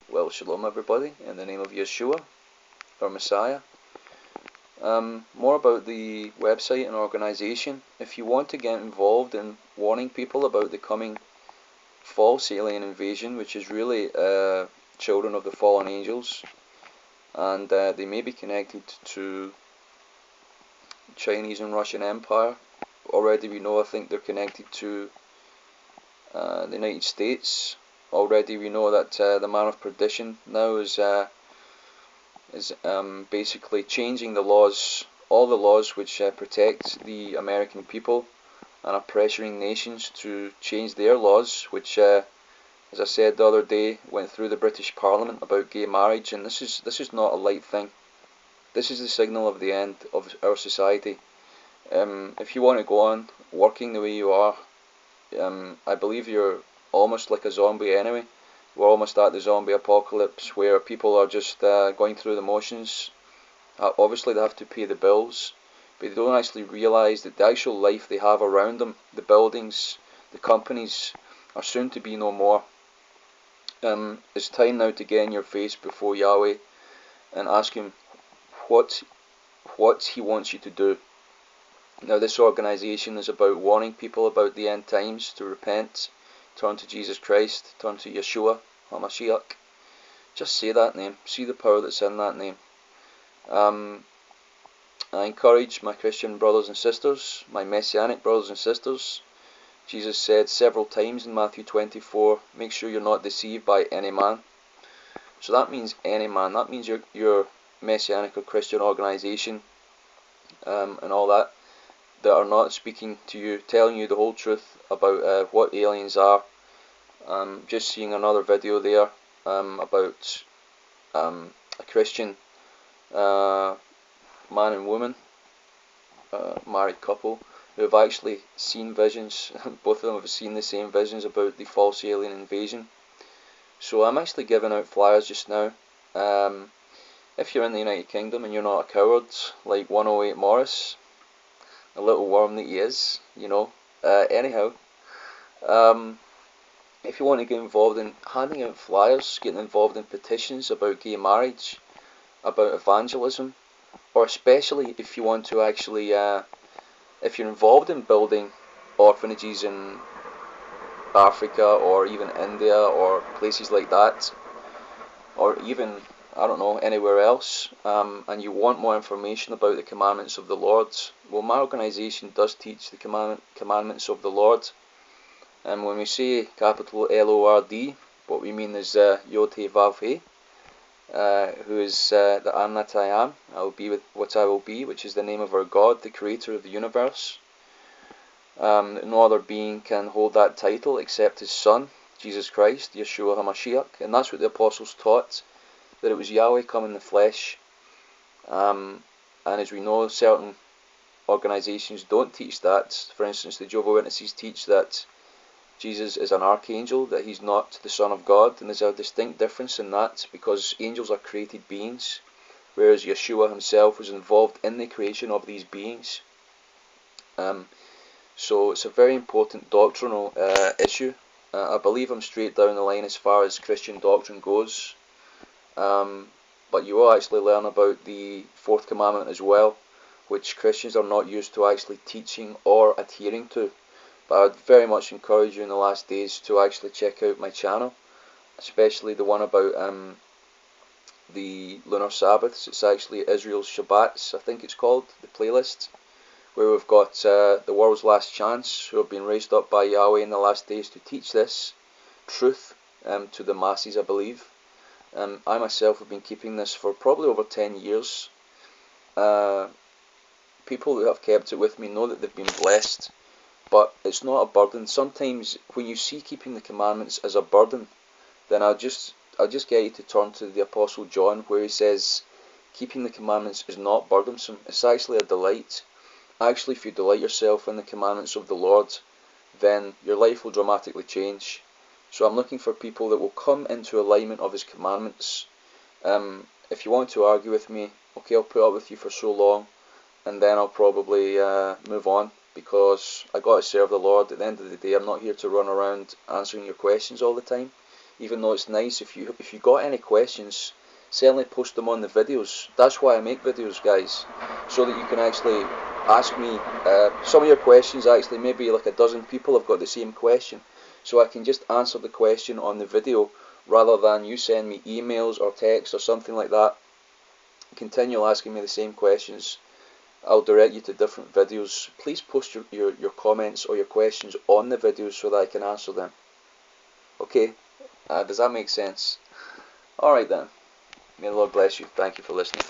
Well, shalom everybody, in the name of Yeshua, our Messiah. More about the website and organisation. If you want to get involved in warning people about the coming false alien invasion, which is really children of the fallen angels, and they may be connected to Chinese and Russian Empire. Already we know, I think they're connected to the United States. Already we know that the man of perdition now is basically changing the laws, all the laws which protect the American people, and are pressuring nations to change their laws, which, as I said the other day, went through the British Parliament about gay marriage, and this is not a light thing. This is the signal of the end of our society. If you want to go on working the way you are, I believe you're almost like a zombie anyway. We're almost at the zombie apocalypse where people are just going through the motions. Obviously they have to pay the bills, but they don't actually realise that the actual life they have around them, the buildings, the companies, are soon to be no more. It's time now to get in your face before Yahweh and ask Him what He wants you to do. Now, this organisation is about warning people about the end times, to repent, turn to Jesus Christ, turn to Yeshua HaMashiach. Just say that name. See the power that's in that name. I encourage my Christian brothers and sisters, my Messianic brothers and sisters. Jesus said several times in Matthew 24, make sure you're not deceived by any man. So that means any man. That means your Messianic or Christian organisation and all that are not speaking to you, telling you the whole truth about what aliens are. Just seeing another video there about a Christian man and woman, married couple, who have actually seen visions. Both of them have seen the same visions about the false alien invasion. So I'm actually giving out flyers just now. If you're in the United Kingdom and you're not a coward like 108 Morris, a little worm that he is, you know. Anyhow, if you want to get involved in handing out flyers, getting involved in petitions about gay marriage, about evangelism, or especially if you want to actually, if you're involved in building orphanages in Africa or even India or places like that, or even, I don't know, anywhere else, and you want more information about the commandments of the Lord, well, my organisation does teach the commandments of the Lord. And when we say capital Lord, what we mean is Yod He Vav He, who is the I am that I am. I will be with what I will be, which is the name of our God, the creator of the universe. No other being can hold that title except His Son, Jesus Christ, Yeshua HaMashiach. And that's what the apostles taught, that it was Yahweh come in the flesh. And as we know, certain organisations don't teach that. For instance, the Jehovah's Witnesses teach that Jesus is an archangel, that He's not the Son of God, and there's a distinct difference in that, because angels are created beings, whereas Yeshua Himself was involved in the creation of these beings. So it's a very important doctrinal issue. I believe I'm straight down the line as far as Christian doctrine goes. But you will actually learn about the fourth commandment as well, which Christians are not used to actually teaching or adhering to. But I would very much encourage you in the last days to actually check out my channel, especially the one about the lunar Sabbaths. It's actually Israel's Shabbats, I think it's called, the playlist, where we've got the world's last chance, who have been raised up by Yahweh in the last days to teach this truth to the masses, I believe. I myself have been keeping this for probably over 10 years. People who have kept it with me know that they've been blessed, but it's not a burden. Sometimes when you see keeping the commandments as a burden, then I'll just get you to turn to the Apostle John, where he says keeping the commandments is not burdensome, it's actually a delight. Actually, if you delight yourself in the commandments of the Lord, then your life will dramatically change. So I'm looking for people that will come into alignment of His commandments. If you want to argue with me, okay, I'll put up with you for so long, and then I'll probably move on, because I got to serve the Lord. At the end of the day, I'm not here to run around answering your questions all the time. even though it's nice, if you got any questions, certainly post them on the videos. That's why I make videos, guys, so that you can actually ask me some of your questions. Actually, maybe like a dozen people have got the same question, so I can just answer the question on the video rather than you send me emails or text or something like that, continue asking me the same questions. I'll direct you to different videos. Please post your comments or your questions on the videos so that I can answer them. Okay, does that make sense? Alright then. May the Lord bless you. Thank you for listening.